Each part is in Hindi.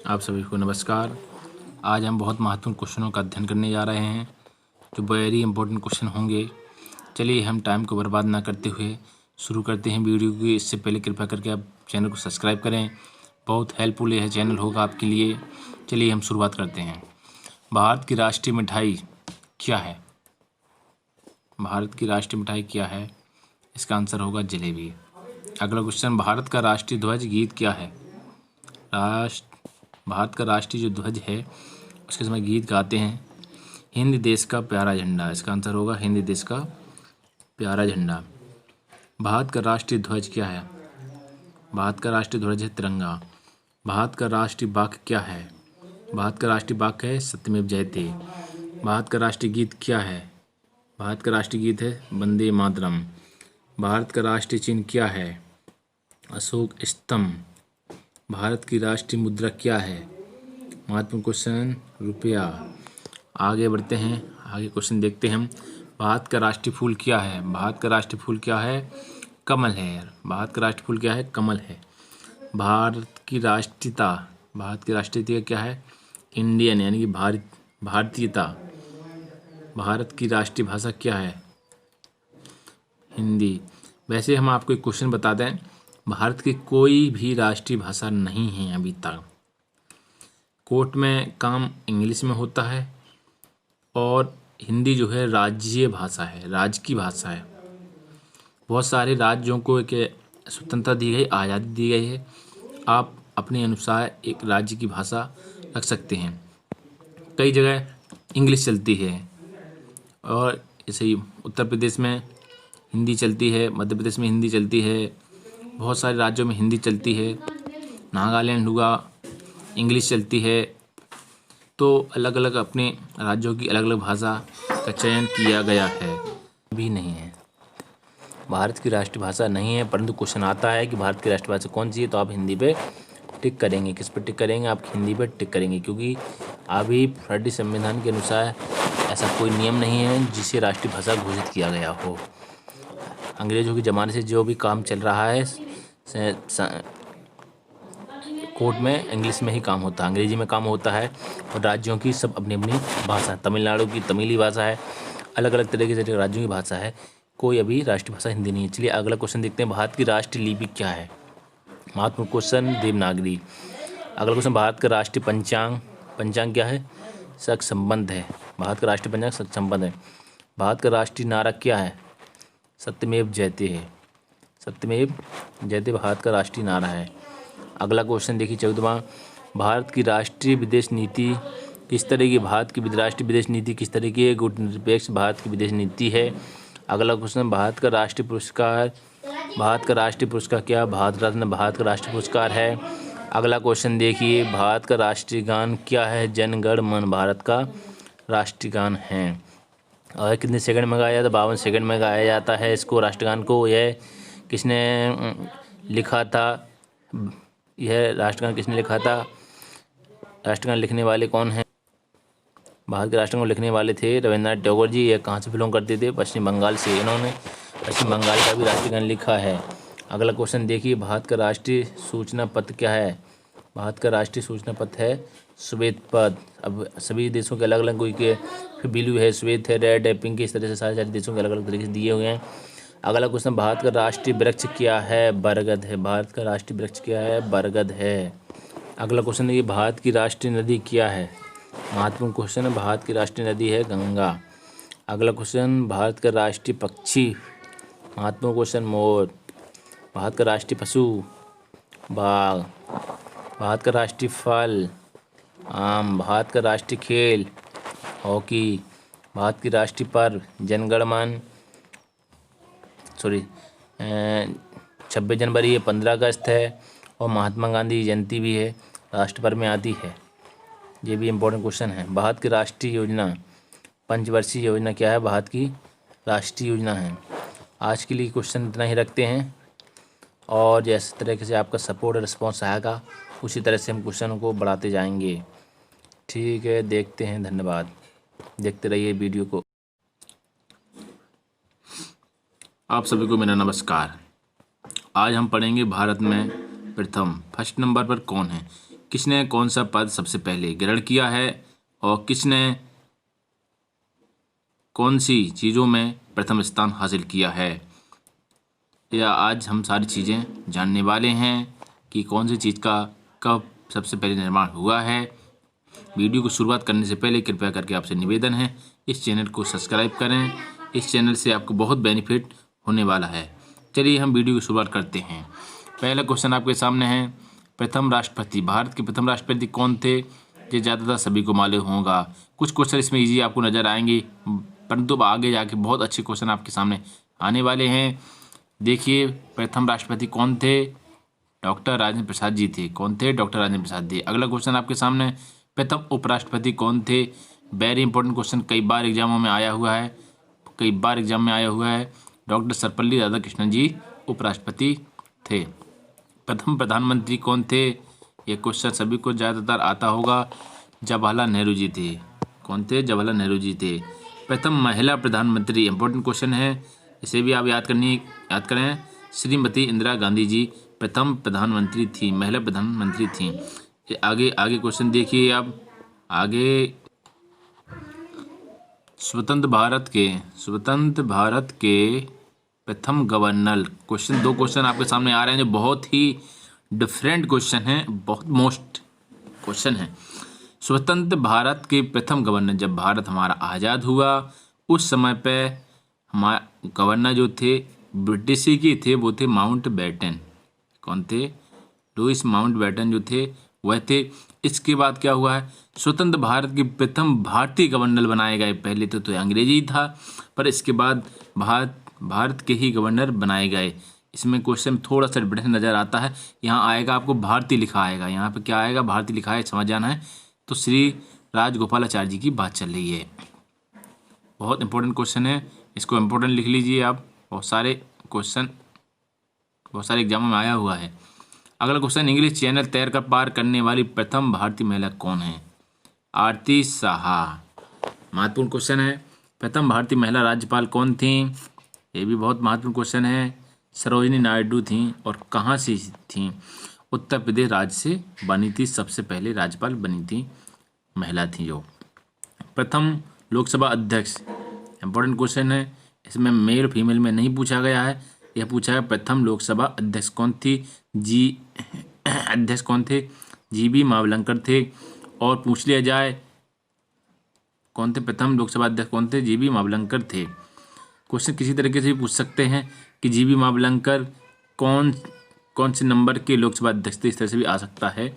आप सभी को नमस्कार। आज हम बहुत महत्वपूर्ण क्वेश्चनों का अध्ययन करने जा रहे हैं जो वेरी इंपॉर्टेंट क्वेश्चन होंगे। चलिए हम टाइम को बर्बाद ना करते हुए शुरू करते हैं वीडियो की। इससे पहले कृपया करके आप चैनल को सब्सक्राइब करें, बहुत हेल्पफुल यह चैनल होगा आपके लिए। चलिए हम शुरुआत करते हैं। भारत की राष्ट्रीय मिठाई क्या है? भारत की राष्ट्रीय मिठाई क्या है? इसका आंसर होगा जलेबी। अगला क्वेश्चन, भारत का राष्ट्रीय ध्वज गीत क्या है? भारत का राष्ट्रीय जो ध्वज है उसके समय गीत गाते हैं हिंद देश का प्यारा झंडा। इसका आंसर होगा हिंद देश का प्यारा झंडा। भारत का राष्ट्रीय ध्वज क्या है? भारत का राष्ट्रीय ध्वज है तिरंगा। भारत का राष्ट्रीय वाक्य क्या है? भारत का राष्ट्रीय वाक्य है सत्यमेव जयते। भारत का राष्ट्रीय गीत क्या है? भारत का राष्ट्रीय गीत है वंदे मातरम। भारत का राष्ट्रीय चिन्ह क्या है? अशोक स्तंभ। भारत की राष्ट्रीय मुद्रा क्या है? महत्वपूर्ण क्वेश्चन, रुपया। आगे बढ़ते हैं, आगे क्वेश्चन देखते हैं हम। भारत का राष्ट्रीय फूल क्या है? भारत का राष्ट्रीय फूल क्या है? कमल है। भारत का राष्ट्रीय फूल क्या है? कमल है। भारत की राष्ट्रीयता, भारत की राष्ट्रीयता क्या है? इंडियन, यानी कि भारतीयता। भारत की राष्ट्रीय भाषा क्या है? हिंदी। वैसे हम आपको एक क्वेश्चन बता दें, भारत की कोई भी राष्ट्रीय भाषा नहीं है अभी तक। कोर्ट में काम इंग्लिश में होता है और हिंदी जो है राज्य भाषा है, राज्य की भाषा है। बहुत सारे राज्यों को एक स्वतंत्रता दी गई, आज़ादी दी गई है। आप अपने अनुसार एक राज्य की भाषा रख सकते हैं। कई जगह इंग्लिश चलती है और जैसे ही उत्तर प्रदेश में हिंदी चलती है, मध्य प्रदेश में हिंदी चलती है, बहुत सारे राज्यों में हिंदी चलती है। नागालैंड हुआ, इंग्लिश चलती है। तो अलग अलग अपने राज्यों की अलग अलग भाषा का चयन किया गया है। भी नहीं है, भारत की राष्ट्रीय भाषा नहीं है, परंतु क्वेश्चन आता है कि भारत की राष्ट्रीय भाषा कौन सी है, तो आप हिंदी पे टिक करेंगे। किस पे टिक करेंगे? आप हिंदी पे टिक करेंगे, क्योंकि अभी भारतीय संविधान के अनुसार ऐसा कोई नियम नहीं है जिसे राष्ट्रीय भाषा घोषित किया गया हो। अंग्रेजों के ज़माने से जो भी काम चल रहा है कोर्ट में इंग्लिश में ही काम होता है, अंग्रेजी में काम होता है। और राज्यों की सब अपनी अपनी भाषा, तमिलनाडु की तमिली भाषा है, अलग अलग तरीके से राज्यों की भाषा है। कोई अभी राष्ट्रीय भाषा हिंदी नहीं है। चलिए अगला क्वेश्चन देखते हैं, भारत की राष्ट्रीय लिपि क्या है? महत्वपूर्ण क्वेश्चन, देवनागरी। अगला क्वेश्चन, भारत का राष्ट्रीय पंचांग, पंचांग क्या है? सख संबंध है। भारत का राष्ट्रीय पंचांग सख संबंध है। भारत का राष्ट्रीय नारा क्या है? सत्यमेव जयते है। सत्यमेव जयते भारत का राष्ट्रीय नारा है। अगला क्वेश्चन देखिए 14वां, भारत की राष्ट्रीय विदेश नीति किस तरह की? भारत की राष्ट्रीय विदेश नीति किस तरह की है? गुटनिरपेक्ष भारत की विदेश नीति है। अगला क्वेश्चन, भारत का राष्ट्रीय पुरस्कार, भारत का राष्ट्रीय पुरस्कार क्या? भारत रत्न भारत का राष्ट्रीय पुरस्कार है। अगला क्वेश्चन देखिए, भारत का राष्ट्रीय गान क्या है? जन गण मन भारत का राष्ट्रीय गान है। और कितने सेकंड में गाया जाता है? 52 सेकंड में गाया जाता है इसको, राष्ट्रगान को। यह किसने लिखा था? यह राष्ट्रगान किसने लिखा था? राष्ट्रगान लिखने वाले कौन हैं? भारत के राष्ट्रगान लिखने वाले थे रविंद्रनाथ टैगोर जी। यह कहाँ से बिलोंग करते थे? पश्चिम बंगाल से। इन्होंने पश्चिम बंगाल का भी राष्ट्रगान लिखा है। अगला क्वेश्चन देखिए, भारत का राष्ट्रीय सूचना पत्र क्या है? भारत का राष्ट्रीय सूचना पत्र है श्वेत पत्र। अब सभी देशों के अलग अलग, कोई के ब्लू है, श्वेत है, रेड है, पिंक, इस तरह से सारे देशों के अलग अलग तरीके से दिए हुए हैं। अगला क्वेश्चन, भारत का राष्ट्रीय वृक्ष क्या है? बरगद है। भारत का राष्ट्रीय वृक्ष क्या है? बरगद है। अगला क्वेश्चन देखिए, भारत की राष्ट्रीय नदी क्या है? महत्वपूर्ण क्वेश्चन है, भारत की राष्ट्रीय नदी है गंगा। अगला क्वेश्चन, भारत का राष्ट्रीय पक्षी, महत्वपूर्ण क्वेश्चन, मोर। भारत का राष्ट्रीय पशु, बाघ। भारत का राष्ट्रीय फल, आम। भारत का राष्ट्रीय खेल, हॉकी। भारत की राष्ट्रीय पर्व, जनगण मन 26 जनवरी है, 15 अगस्त है, और महात्मा गांधी जयंती भी है, राष्ट्र पर्व में आती है। ये भी इम्पोर्टेंट क्वेश्चन है। भारत की राष्ट्रीय योजना, पंचवर्षीय योजना क्या है? भारत की राष्ट्रीय योजना है। आज के लिए क्वेश्चन इतना ही रखते हैं, और जैसे तरीके से आपका सपोर्ट और रिस्पॉन्स आएगा उसी तरह से हम क्वेश्चनों को बढ़ाते जाएंगे। ठीक है, देखते हैं। धन्यवाद, देखते रहिए वीडियो को। आप सभी को मेरा नमस्कार। आज हम पढ़ेंगे भारत में प्रथम, फर्स्ट नंबर पर कौन है? किसने कौन सा पद सबसे पहले ग्रहण किया है और किसने कौन सी चीज़ों में प्रथम स्थान हासिल किया है। या आज हम सारी चीज़ें जानने वाले हैं कि कौन सी चीज़ का कब सबसे पहले निर्माण हुआ है। वीडियो को शुरुआत करने से पहले कृपया करके आपसे निवेदन है इस चैनल को सब्सक्राइब करें। इस चैनल से आपको बहुत बेनिफिट होने वाला है। चलिए हम वीडियो की शुरुआत करते हैं। पहला क्वेश्चन आपके सामने है, प्रथम राष्ट्रपति, भारत के प्रथम राष्ट्रपति कौन थे। ये ज़्यादातर सभी को मालूम होगा। कुछ क्वेश्चन इसमें इजी आपको नज़र आएंगे, परंतु आगे जाके बहुत अच्छे क्वेश्चन आपके सामने आने वाले हैं। देखिए, प्रथम राष्ट्रपति कौन थे, डॉक्टर राजेंद्र प्रसाद जी थे। कौन थे, डॉक्टर राजेंद्र प्रसाद जी। अगला क्वेश्चन आपके सामने, प्रथम उपराष्ट्रपति कौन थे। वेरी इंपॉर्टेंट क्वेश्चन, कई बार एग्जामों में आया हुआ है, कई बार एग्जाम में आया हुआ है। डॉक्टर सर्वपल्ली राधाकृष्णन जी उपराष्ट्रपति थे। प्रथम प्रधानमंत्री कौन थे, ये क्वेश्चन सभी को ज़्यादातर आता होगा। जवाहरलाल नेहरू जी थे। कौन थे, जवाहरलाल नेहरू जी थे। प्रथम महिला प्रधानमंत्री, इंपॉर्टेंट क्वेश्चन है, इसे भी आप याद करें। श्रीमती इंदिरा गांधी जी प्रथम प्रधानमंत्री थी, महिला प्रधानमंत्री थी। आगे क्वेश्चन देखिए आप। आगे स्वतंत्र भारत के प्रथम गवर्नर। क्वेश्चन, दो क्वेश्चन आपके सामने आ रहे हैं जो बहुत ही डिफरेंट क्वेश्चन हैं, बहुत मोस्ट क्वेश्चन है। स्वतंत्र भारत के प्रथम गवर्नर, जब भारत हमारा आज़ाद हुआ उस समय पे हमारे गवर्नर जो थे ब्रिटिश ही के थे, वो थे माउंटबेटन। कौन थे, लुईस माउंटबेटन जो थे वह थे। इसके बाद क्या हुआ है, स्वतंत्र भारत के प्रथम भारतीय गवर्नर बनाए गए। पहले तो अंग्रेजी था, पर इसके बाद भारत के ही गवर्नर बनाए गए। इसमें क्वेश्चन थोड़ा सा डिफरेंस नज़र आता है। यहाँ आएगा आपको भारतीय लिखा आएगा, यहाँ पे क्या आएगा, भारतीय लिखा है, समझ जाना है। तो श्री राजगोपालाचारी जी की बात चल रही है। बहुत इंपॉर्टेंट क्वेश्चन है, इसको इंपॉर्टेंट लिख लीजिए आप। बहुत सारे क्वेश्चन बहुत सारे एग्जामों में आया हुआ है। अगला क्वेश्चन, इंग्लिश चैनल तैरकर पार करने वाली प्रथम भारतीय महिला कौन है। आरती साहा। महत्वपूर्ण क्वेश्चन है। प्रथम भारतीय महिला राज्यपाल कौन थी, ये भी बहुत महत्वपूर्ण क्वेश्चन है। सरोजिनी नायडू थी। और कहाँ से थी, उत्तर प्रदेश राज्य से बनी थी, सबसे पहले राज्यपाल बनी थी, महिला थी जो। प्रथम लोकसभा अध्यक्ष, इंपॉर्टेंट क्वेश्चन है, इसमें मेल फीमेल में नहीं पूछा गया है, यह पूछा है प्रथम लोकसभा अध्यक्ष कौन थी। अध्यक्ष कौन थे, जीबी मावलंकर थे। और पूछ लिया जाए कौन थे प्रथम लोकसभा अध्यक्ष कौन थे, जीबी मावलंकर थे। क्वेश्चन किसी तरीके से भी पूछ सकते हैं कि जीबी मावलंकर कौन से नंबर के लोकसभा अध्यक्ष थे, इस तरह से भी आ सकता है।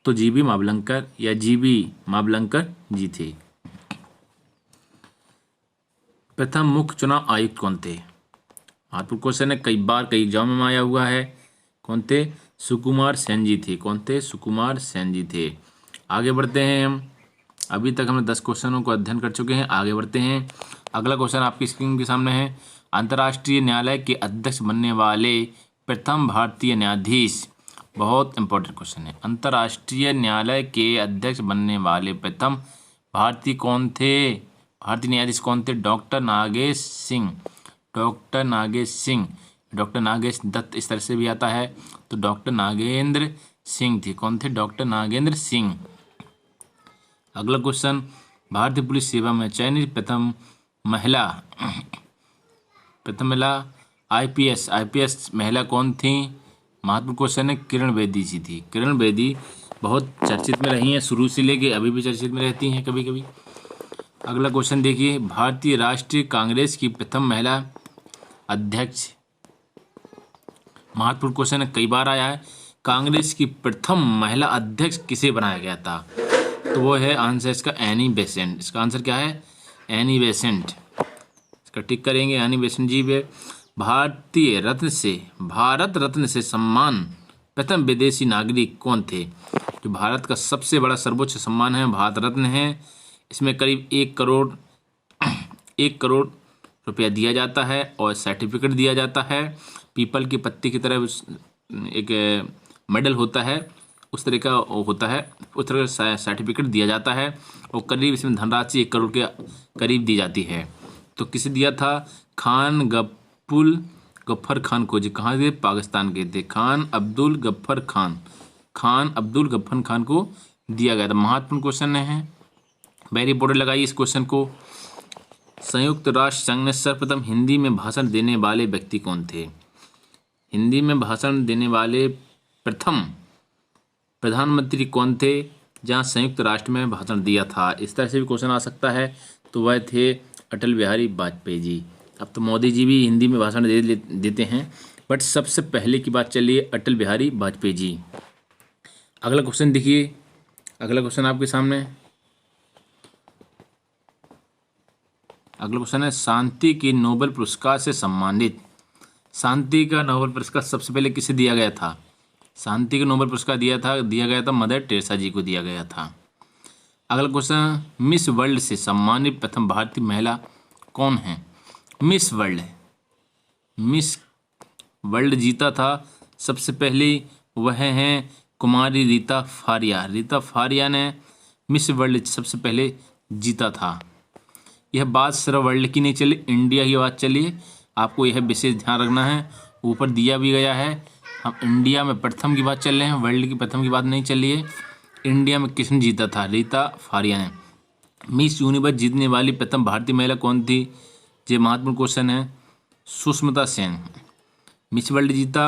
तो जीबी मावलंकर या जीबी मावलंकर जी थे। प्रथम मुख्य चुनाव आयुक्त कौन थे, महत्वपूर्ण क्वेश्चन है, कई एग्जाम में आया हुआ है। कौन थे, सुकुमार सेन जी थे। कौन थे, सुकुमार सेन जी थे। आगे बढ़ते हैं हम। अभी तक हमने 10 क्वेश्चनों को अध्ययन कर चुके हैं, आगे बढ़ते हैं। अगला क्वेश्चन आपकी स्क्रीन के सामने है, अंतर्राष्ट्रीय न्यायालय के अध्यक्ष बनने वाले प्रथम भारतीय न्यायाधीश। बहुत इंपॉर्टेंट क्वेश्चन है। अंतर्राष्ट्रीय न्यायालय के अध्यक्ष बनने वाले प्रथम भारतीय कौन थे, भारतीय न्यायाधीश कौन थे, doctor Nagesh Singh. Doctor Nagesh Singh, doctor Nagesh Dutt इस तरह से भी आता है, तो डॉक्टर नागेंद्र सिंह थे। कौन थे, डॉक्टर नागेंद्र सिंह। अगला क्वेश्चन, भारतीय पुलिस सेवा में चयनित प्रथम महिला आईपीएस महिला कौन थी। महत्वपूर्ण क्वेश्चन है, किरण बेदी जी थी। किरण बेदी बहुत चर्चित में रही हैं, शुरू से लेके अभी भी चर्चित में रहती हैं कभी कभी। अगला क्वेश्चन देखिए, भारतीय राष्ट्रीय कांग्रेस की प्रथम महिला अध्यक्ष। महत्वपूर्ण क्वेश्चन है, कई बार आया है। कांग्रेस की प्रथम महिला अध्यक्ष किसे बनाया गया था, तो वो है आंसर इसका एनी बेसेंट। इसका आंसर क्या है, एनी बेसेंट। इसका टिक करेंगे, एनी बेसेंट जी पे। भारत रत्न से सम्मान प्रथम विदेशी नागरिक कौन थे। जो भारत का सबसे बड़ा सर्वोच्च सम्मान है, भारत रत्न है। इसमें करीब 1 करोड़ रुपया दिया जाता है और सर्टिफिकेट दिया जाता है। पीपल की पत्ती की तरह एक मेडल होता है, उस तरह का होता है, उस तरह का सर्टिफिकेट दिया जाता है। और करीब इसमें धनराशि 1 करोड़ के करीब दी जाती है। तो किसे दिया था, खान गफ्फर खान को जी। कहाँ से, पाकिस्तान के थे, खान अब्दुल गफ्फर खान। खान अब्दुल गफ्फर खान को दिया गया था। महत्वपूर्ण क्वेश्चन है, वेरी इंपॉर्टेंट लगाइए इस क्वेश्चन को। संयुक्त राष्ट्र संघ में सर्वप्रथम हिंदी में भाषण देने वाले व्यक्ति कौन थे? हिंदी में भाषण देने वाले प्रथम प्रधानमंत्री कौन थे जहां संयुक्त राष्ट्र में भाषण दिया था? इस तरह से भी क्वेश्चन आ सकता है। तो वह थे अटल बिहारी वाजपेयी जी। अब तो मोदी जी भी हिंदी में भाषण देते हैं, बट सबसे पहले की बात चलिए अटल बिहारी वाजपेयी जी। अगला क्वेश्चन देखिए, अगला क्वेश्चन आपके सामने, अगला क्वेश्चन है शांति के नोबेल पुरस्कार से सम्मानित। शांति का नोबेल पुरस्कार सबसे पहले किसे दिया गया था? शांति का नोबेल पुरस्कार दिया गया था मदर टेरेसा जी को दिया गया था। अगला क्वेश्चन, मिस वर्ल्ड से सम्मानित प्रथम भारतीय महिला कौन है? मिस वर्ल्ड जीता था सबसे पहले, वह हैं कुमारी रीता फारिया। रीता फारिया ने मिस वर्ल्ड सबसे पहले जीता था। यह बात सिर्फ वर्ल्ड की नहीं चली, इंडिया की बात चली। आपको यह विशेष ध्यान रखना है, ऊपर दिया भी गया है। हम इंडिया में प्रथम की बात चल रहे हैं, वर्ल्ड की प्रथम की बात नहीं चल रही है। इंडिया में किसने जीता था? रीता फारिया ने। मिस यूनिवर्स जीतने वाली प्रथम भारतीय महिला कौन थी? ये महत्वपूर्ण क्वेश्चन है। सुष्मिता सेन। मिस वर्ल्ड जीता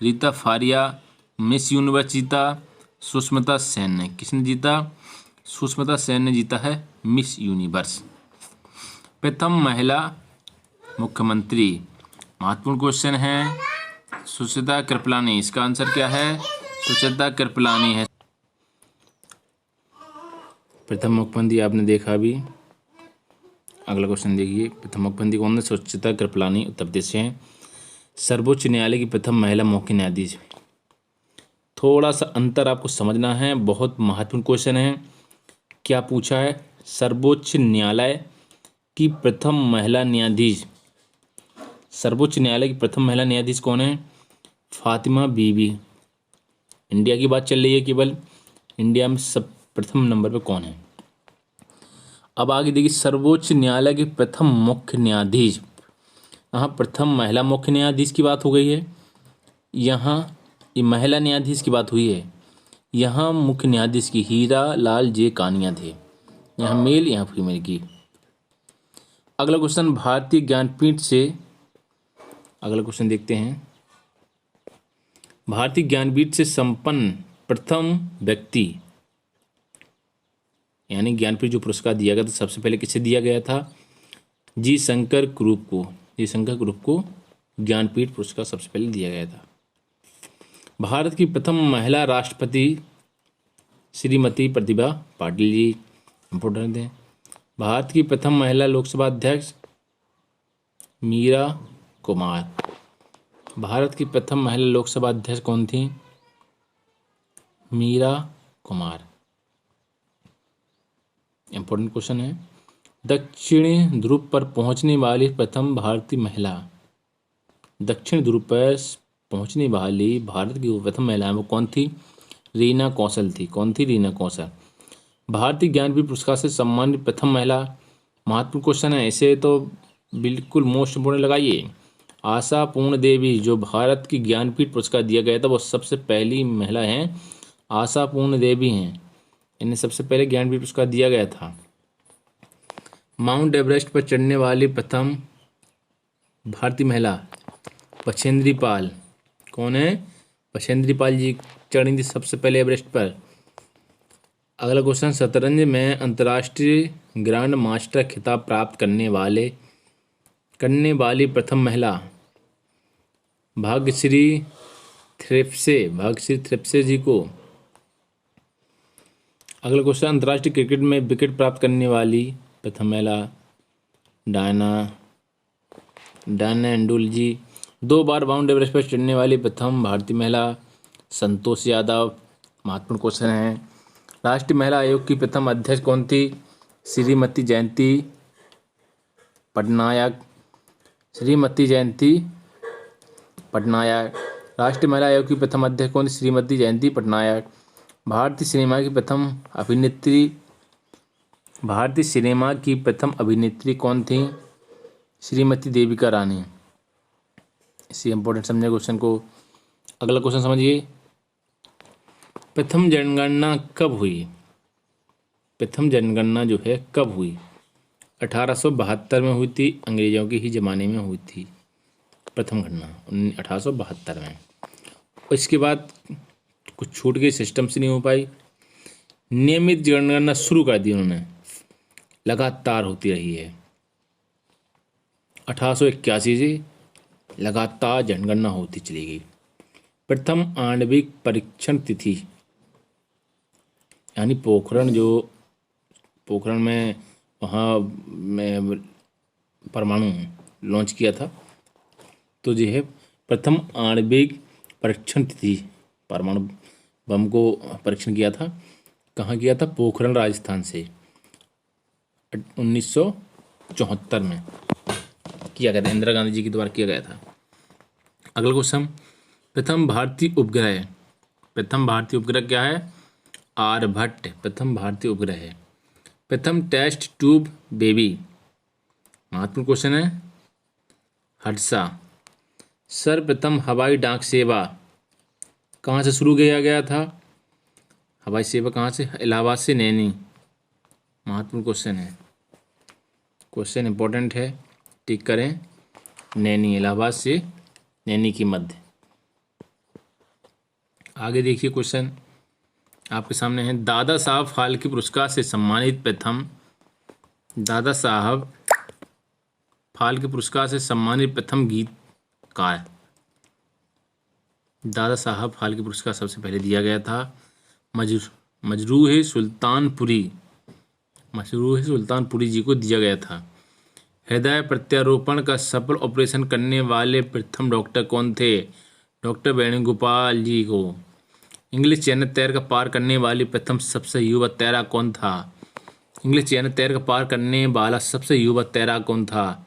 रीता फारिया, मिस यूनिवर्स जीता सुष्मिता सेन ने। किसने जीता? सुष्मिता सेन ने जीता है मिस यूनिवर्स। प्रथम महिला मुख्यमंत्री, महत्वपूर्ण क्वेश्चन है, सुचित्रा कृपलानी। इसका आंसर क्या है? सुचित्रा कृपलानी है प्रथम मुख्यमंत्री। आपने देखा अभी। अगला क्वेश्चन देखिए, प्रथम मुख्यमंत्री कौन है? सुचित्रा कृपलानी, उत्तर प्रदेश से हैं। सर्वोच्च न्यायालय की प्रथम महिला मुख्य न्यायाधीश। थोड़ा सा अंतर आपको समझना है, बहुत महत्वपूर्ण क्वेश्चन है। क्या पूछा है? सर्वोच्च न्यायालय की प्रथम महिला न्यायाधीश। सर्वोच्च न्यायालय की प्रथम महिला न्यायाधीश कौन है? फातिमा बीबी। इंडिया की बात चल रही है केवल, इंडिया में सब प्रथम नंबर पे कौन है? अब आगे देखिए, सर्वोच्च न्यायालय के प्रथम मुख्य न्यायाधीश। यहाँ प्रथम महिला मुख्य न्यायाधीश की बात हो गई है, यहाँ ये महिला न्यायाधीश की बात हुई है। यहाँ मुख्य न्यायाधीश की हीरा लाल जे कानिया थे, यहाँ मेल यहाँ फीमेल की। अगला क्वेश्चन, भारतीय ज्ञानपीठ से, अगला क्वेश्चन देखते हैं, भारतीय ज्ञानपीठ से संपन्न प्रथम व्यक्ति, यानी ज्ञानपीठ जो पुरस्कार दिया गया था सबसे पहले किसे दिया गया था? जी शंकर कुरूप को। जी शंकर कुरूप को ज्ञानपीठ पुरस्कार सबसे पहले दिया गया था। भारत की प्रथम महिला राष्ट्रपति श्रीमती प्रतिभा पाटिल जी, इंपोर्टेंट है। भारत की प्रथम महिला लोकसभा अध्यक्ष मीरा कुमार। भारत की प्रथम महिला लोकसभा अध्यक्ष कौन थी? मीरा कुमार, इंपॉर्टेंट क्वेश्चन है। दक्षिणी ध्रुव पर पहुंचने वाली प्रथम भारतीय महिला। दक्षिण ध्रुव पर पहुंचने वाली भारत की प्रथम महिला वो कौन थी? रीना कौशल थी। कौन थी? रीना कौशल। भारतीय ज्ञानपीठ पुरस्कार से सम्मानित प्रथम महिला, महत्वपूर्ण क्वेश्चन है, इसे तो बिल्कुल मोस्ट इंपोर्टेंट लगाइए। आशा पूर्ण देवी, जो भारत की ज्ञानपीठ पुरस्कार दिया गया था वो सबसे पहली महिला हैं, आशा पूर्ण देवी हैं, इन्हें सबसे पहले ज्ञानपीठ पुरस्कार दिया गया था। माउंट एवरेस्ट पर चढ़ने वाली प्रथम भारतीय महिला बछेंद्री पाल। कौन है? बछेंद्री पाल जी चढ़ी थी सबसे पहले एवरेस्ट पर। अगला क्वेश्चन, शतरंज में अंतर्राष्ट्रीय ग्रैंड मास्टर खिताब प्राप्त करने वाली प्रथम महिला भाग्यश्री थ्रेप्से जी को। अगला क्वेश्चन, अंतर्राष्ट्रीय क्रिकेट में विकेट प्राप्त करने वाली प्रथम महिला डायना एंडुल जी। 2 बार माउंट एवरेस्ट पर चढ़ने वाली प्रथम भारतीय महिला संतोष यादव, महत्वपूर्ण क्वेश्चन है। राष्ट्रीय महिला आयोग की प्रथम अध्यक्ष कौन थी? श्रीमती जयंती पटनायक। श्रीमती जयंती पटनायक। राष्ट्रीय महिला आयोग की प्रथम अध्यक्ष कौन थी? श्रीमती जयंती पटनायक। भारतीय सिनेमा की प्रथम अभिनेत्री कौन थी? श्रीमती देविका रानी। इसी इंपॉर्टेंट समझे क्वेश्चन को। अगला क्वेश्चन समझिए, प्रथम जनगणना कब हुई? प्रथम जनगणना जो है कब हुई? 1872 में हुई थी, अंग्रेजों के ही ज़माने में हुई थी प्रथम गणना 1872 में। इसके बाद कुछ छूट गई, सिस्टम से नहीं हो पाई। नियमित जनगणना शुरू कर दी उन्होंने, लगातार होती रही है। 1881 से लगातार जनगणना होती चली गई। प्रथम आणविक परीक्षण तिथि, यानी पोखरण में वहाँ में परमाणु लॉन्च किया था, तो जो है प्रथम आणविक परीक्षण तिथि, परमाणु बम को परीक्षण किया था। कहाँ किया था? पोखरण, राजस्थान से 1974 में किया गया था, इंदिरा गांधी जी के द्वारा किया गया था। अगला क्वेश्चन, प्रथम भारतीय उपग्रह क्या है? आर्यभट्ट प्रथम भारतीय उपग्रह है। प्रथम टेस्ट ट्यूब बेबी, महत्वपूर्ण क्वेश्चन है, हड्सा। सर्वप्रथम हवाई डाक सेवा कहाँ से शुरू किया गया था? हवाई सेवा कहाँ से? इलाहाबाद से नैनी, महत्वपूर्ण क्वेश्चन है, क्वेश्चन इंपॉर्टेंट है, टिक करें। नैनी, इलाहाबाद से नैनी की मध्य। आगे देखिए क्वेश्चन आपके सामने है, दादा साहब फाल्के पुरस्कार से सम्मानित प्रथम गीतकार। दादा साहब फाल्के पुरस्कार सबसे पहले दिया गया था मजरूह सुल्तानपुरी जी को दिया गया था। हृदय प्रत्यारोपण का सफल ऑपरेशन करने वाले प्रथम डॉक्टर कौन थे? डॉक्टर वेणुगोपाल जी को। इंग्लिश चैनल तैर का पार करने वाली प्रथम सबसे युवा तैराक कौन था? इंग्लिश चैनल तैर का पार करने वाला सबसे युवा तैराक कौन था?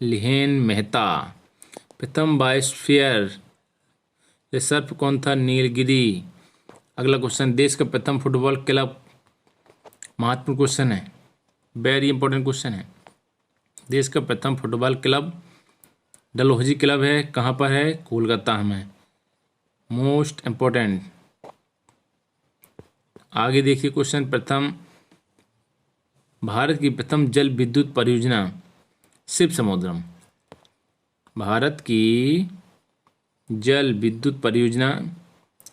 लिहेन मेहता। प्रथम बायोस्फीयर रिजर्व कौन था? नीलगिरी। अगला क्वेश्चन, देश का प्रथम फुटबॉल क्लब, महत्वपूर्ण क्वेश्चन है, वेरी इंपॉर्टेंट क्वेश्चन है। देश का प्रथम फुटबॉल क्लब डलहौजी क्लब है, कहाँ पर है? कोलकाता में, मोस्ट इम्पोर्टेंट। आगे देखिए क्वेश्चन, भारत की प्रथम जल विद्युत परियोजना शिव समुद्रम। भारत की जल विद्युत परियोजना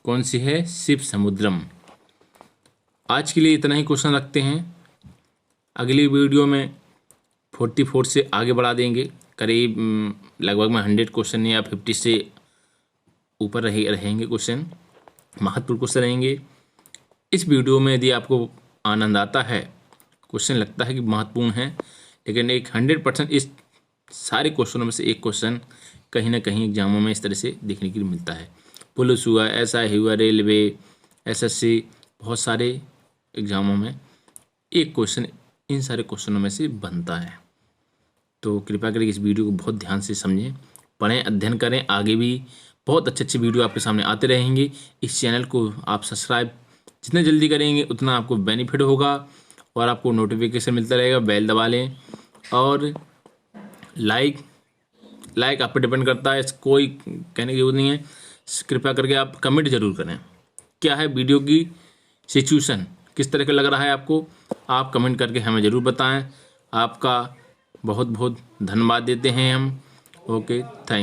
कौन सी है? शिव समुद्रम। आज के लिए इतना ही क्वेश्चन रखते हैं, अगली वीडियो में 44 से आगे बढ़ा देंगे, करीब लगभग में 100 क्वेश्चन या 50 से ऊपर रहेंगे क्वेश्चन, महत्वपूर्ण क्वेश्चन रहेंगे। इस वीडियो में यदि आपको आनंद आता है, क्वेश्चन लगता है कि महत्वपूर्ण है, लेकिन एक 100% इस सारे क्वेश्चनों में से एक क्वेश्चन कहीं ना कहीं एग्जामों में इस तरह से देखने के लिए मिलता है। पुलिस हुआ, SI हुआ, रेलवे, SSC, बहुत सारे एग्जामों में एक क्वेश्चन इन सारे क्वेश्चनों में से बनता है। तो कृपया करके इस वीडियो को बहुत ध्यान से समझें, पढ़ें, अध्ययन करें। आगे भी बहुत अच्छे वीडियो आपके सामने आते रहेंगे। इस चैनल को आप सब्सक्राइब जितने जल्दी करेंगे उतना आपको बेनिफिट होगा और आपको नोटिफिकेशन मिलता रहेगा, बेल दबा लें। और लाइक आप पर डिपेंड करता है, कोई कहने की जरूरत नहीं है, कृपया करके आप कमेंट जरूर करें, क्या है वीडियो की सिचुएशन, किस तरह का लग रहा है आपको, आप कमेंट करके हमें ज़रूर बताएं। आपका बहुत बहुत धन्यवाद देते हैं हम। Okay, thank